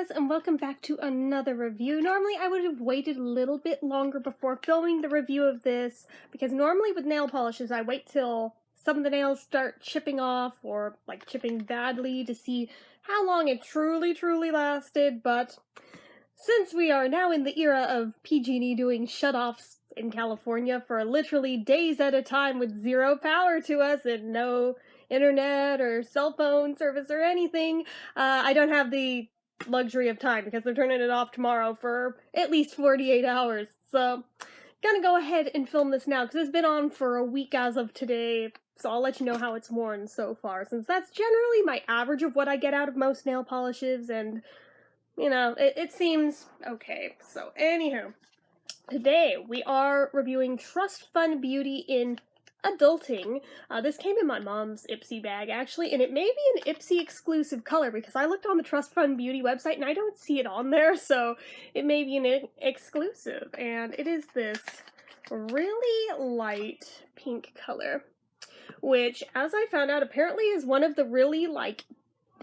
guys, and welcome back to another review. Normally I would have waited a little bit longer before filming the review of this, because normally with nail polishes I wait till some of the nails start chipping off or like chipping badly to see how long it truly lasted, but since we are now in the era of PG&E doing shutoffs in California for literally days at a time with zero power to us and no internet or cell phone service or anything, I don't have the luxury of time because they're turning it off tomorrow for at least 48 hours. So, gonna go ahead and film this now because it's been on for a week as of today. So I'll let you know how it's worn so far, since that's generally my average of what I get out of most nail polishes, and you know, it seems okay. So, anywho, today we are reviewing Trust Fund Beauty in Adulting. This came in my mom's Ipsy bag, actually, and it may be an Ipsy exclusive color because I looked on the Trust Fund Beauty website and I don't see it on there, so it may be an exclusive. And it is this really light pink color, which, as I found out, apparently is one of the really,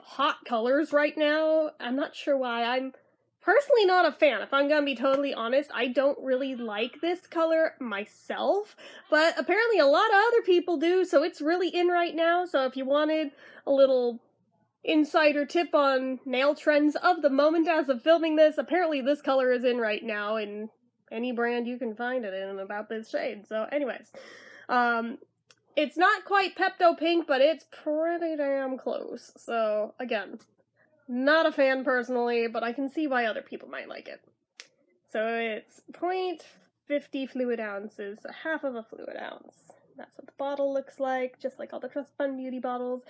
hot colors right now. I'm not sure why. I'm personally not a fan. If I'm gonna be totally honest, I don't really like this color myself, but apparently a lot of other people do, so it's really in right now. So if you wanted a little insider tip on nail trends of the moment as of filming this, apparently this color is in right now in any brand you can find it in about this shade. So anyways, it's not quite Pepto Pink, but it's pretty damn close. So, again, not a fan personally, but I can see why other people might like it. So it's 0.50 fluid ounces, a half of a fluid ounce. That's what the bottle looks like, just like all the Trust Fund Beauty bottles.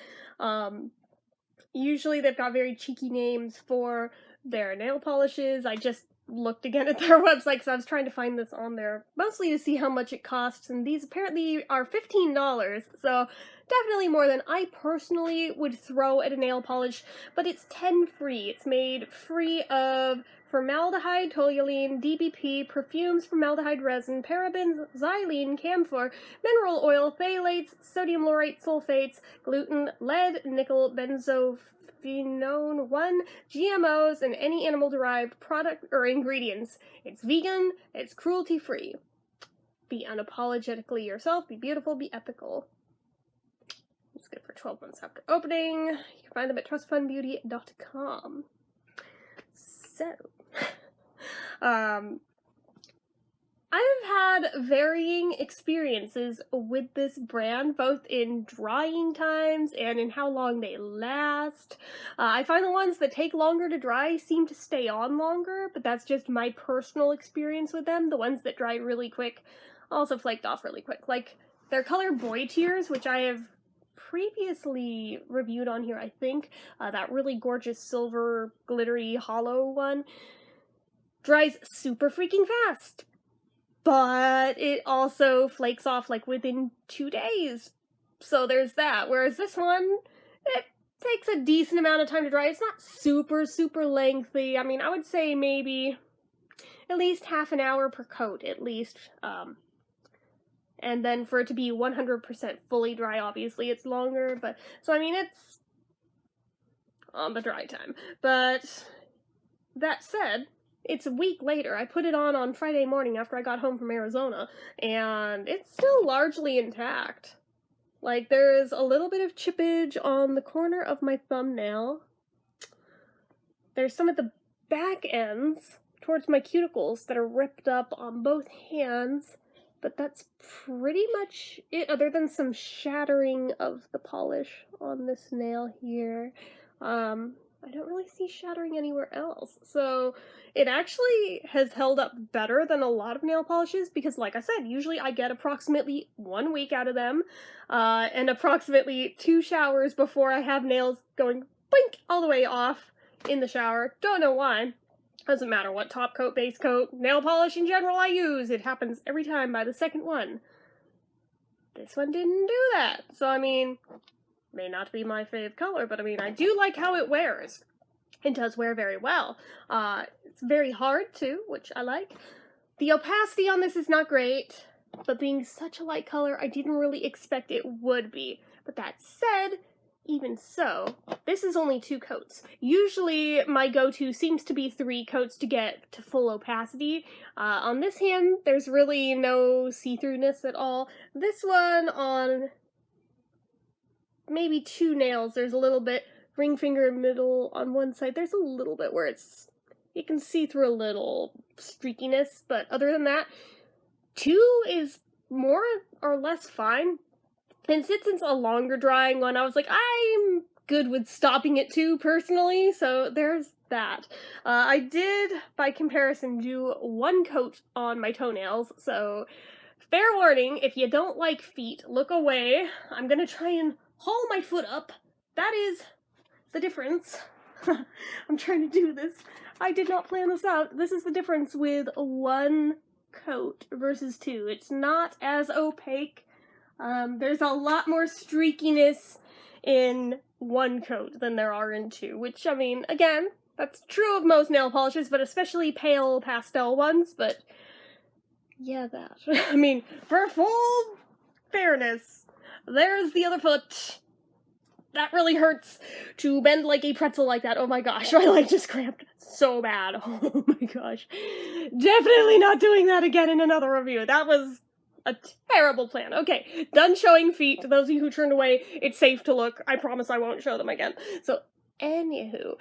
Usually they've got very cheeky names for their nail polishes. I just looked again at their website because I was trying to find this on there, mostly to see how much it costs, and these apparently are $15, so definitely more than I personally would throw at a nail polish, but it's 10 free. It's made free of formaldehyde, toluene, DBP, perfumes, formaldehyde resin, parabens, xylene, camphor, mineral oil, phthalates, sodium laurate, sulfates, gluten, lead, nickel, benzophenone 1, GMOs, and any animal-derived product or ingredients. It's vegan, it's cruelty-free. Be unapologetically yourself, be beautiful, be ethical. It's good for 12 months after opening. You can find them at trustfundbeauty.com. So, I've had varying experiences with this brand, both in drying times and in how long they last. I find the ones that take longer to dry seem to stay on longer, but that's just my personal experience with them. The ones that dry really quick also flaked off really quick. Like their color Boy Tears, which I have previously reviewed on here, I think, that really gorgeous silver glittery hollow one, dries super freaking fast, but it also flakes off like within 2 days, so there's that. Whereas this one, it takes a decent amount of time to dry. It's not super lengthy. I mean, I would say maybe at least half an hour per coat at least, and then for it to be 100% fully dry, obviously it's longer, but, so I mean, it's on the dry time. But, that said, it's a week later. I put it on Friday morning after I got home from Arizona, and it's still largely intact. Like, there's a little bit of chippage on the corner of my thumbnail. There's some at the back ends, towards my cuticles, that are ripped up on both hands. But that's pretty much it, other than some shattering of the polish on this nail here. I don't really see shattering anywhere else. So it actually has held up better than a lot of nail polishes because, like I said, usually I get approximately 1 week out of them, and approximately 2 showers before I have nails going blink all the way off in the shower. Don't know why. Doesn't matter what top coat, base coat, nail polish in general I use, it happens every time by the second one. This one didn't do that. So, I mean, may not be my fave color, but I mean, I do like how it wears. It does wear very well. It's very hard too, which I like. The opacity on this is not great, but being such a light color, I didn't really expect it would be. But that said, even so, this is only 2 coats. Usually my go-to seems to be 3 coats to get to full opacity. On this hand, there's really no see-throughness at all. This one, on maybe 2 nails, there's a little bit ring finger middle on one side. There's a little bit where you can see through a little streakiness, but other than that, 2 is more or less fine. And since it's a longer drying one, I was like, I'm good with stopping at 2 personally, so there's that. I did, by comparison, do 1 coat on my toenails, so fair warning, if you don't like feet, look away. I'm gonna try and haul my foot up. That is the difference. I'm trying to do this. I did not plan this out. This is the difference with 1 coat versus 2. It's not as opaque. There's a lot more streakiness in 1 coat than there are in 2, which, I mean, again, that's true of most nail polishes, but especially pale pastel ones, but yeah, that. I mean, for full fairness, there's the other foot. That really hurts to bend like a pretzel like that. Oh my gosh, my leg just cramped so bad. Oh my gosh. Definitely not doing that again in another review. That was a terrible plan. Okay, done showing feet. To those of you who turned away, it's safe to look. I promise I won't show them again. So, anywho,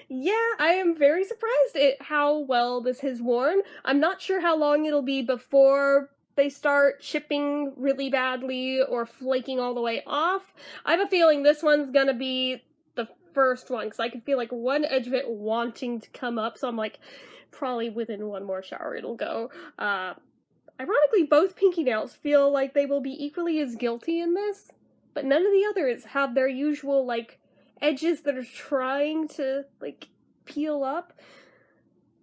yeah, I am very surprised at how well this has worn. I'm not sure how long it'll be before they start chipping really badly or flaking all the way off. I have a feeling this one's gonna be the first one, because I can feel like one edge of it wanting to come up, so I'm like, probably within 1 more shower it'll go. Ironically, both pinky nails feel like they will be equally as guilty in this, but none of the others have their usual, like, edges that are trying to, like, peel up.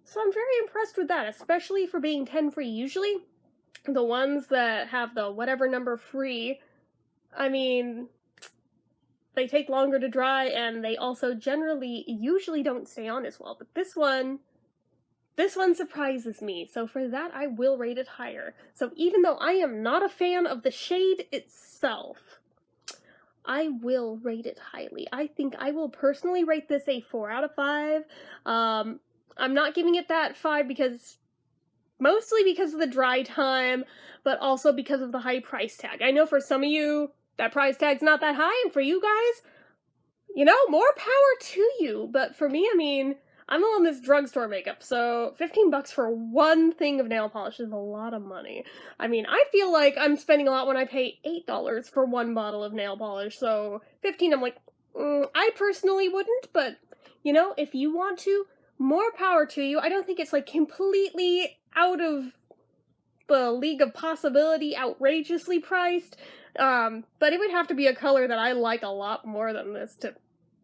So I'm very impressed with that, especially for being 10 free. Usually, the ones that have the whatever number free, I mean, they take longer to dry, and they also usually don't stay on as well, but this one surprises me, so for that I will rate it higher. So even though I am not a fan of the shade itself, I will rate it highly. I think I will personally rate this a 4 out of 5. I'm not giving it that 5 mostly because of the dry time, but also because of the high price tag. I know for some of you, that price tag's not that high, and for you guys, you know, more power to you. But for me, I mean, I'm on this drugstore makeup, so $15 for 1 thing of nail polish is a lot of money. I mean, I feel like I'm spending a lot when I pay $8 for 1 bottle of nail polish, so $15, I'm like, I personally wouldn't, but, you know, if you want to, more power to you. I don't think it's, like, completely out of the league of possibility, outrageously priced, but it would have to be a color that I like a lot more than this to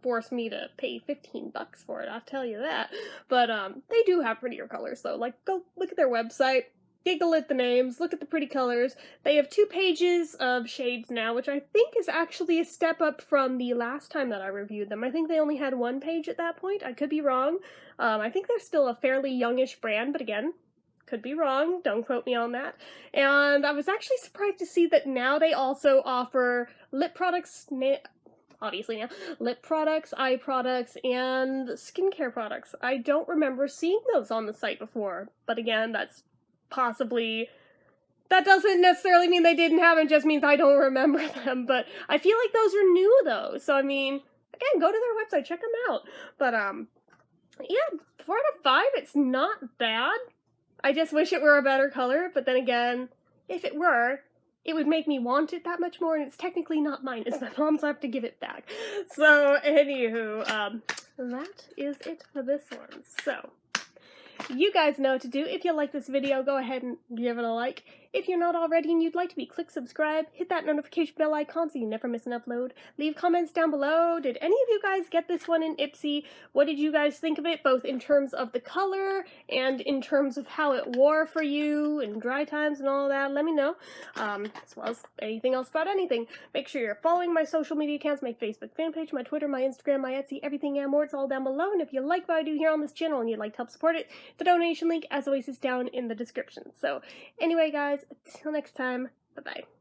force me to pay $15 for it, I'll tell you that. But, they do have prettier colors, though. Like, go look at their website, giggle at the names, look at the pretty colors. They have 2 pages of shades now, which I think is actually a step up from the last time that I reviewed them. I think they only had 1 page at that point. I could be wrong. I think they're still a fairly youngish brand, but again, could be wrong. Don't quote me on that. And I was actually surprised to see that now they also offer lip products, obviously now, lip products, eye products, and skincare products. I don't remember seeing those on the site before, but again, that doesn't necessarily mean they didn't have them, just means I don't remember them, but I feel like those are new, though, so I mean, again, go to their website, check them out. But, yeah, 4 out of 5, it's not bad. I just wish it were a better color, but then again, if it were, it would make me want it that much more, and it's technically not mine. It's my mom's, so I have to give it back. So, anywho, that is it for this one. So, you guys know what to do. If you like this video, go ahead and give it a like. If you're not already and you'd like to be, click subscribe, hit that notification bell icon so you never miss an upload. Leave comments down below. Did any of you guys get this one in Ipsy? What did you guys think of it, both in terms of the color and in terms of how it wore for you and dry times and all that? Let me know. As well as anything else about anything. Make sure you're following my social media accounts, my Facebook fan page, my Twitter, my Instagram, my Etsy, everything and more. It's all down below. And if you like what I do here on this channel and you'd like to help support it, the donation link, as always, is down in the description. So, anyway, guys, until next time, bye-bye.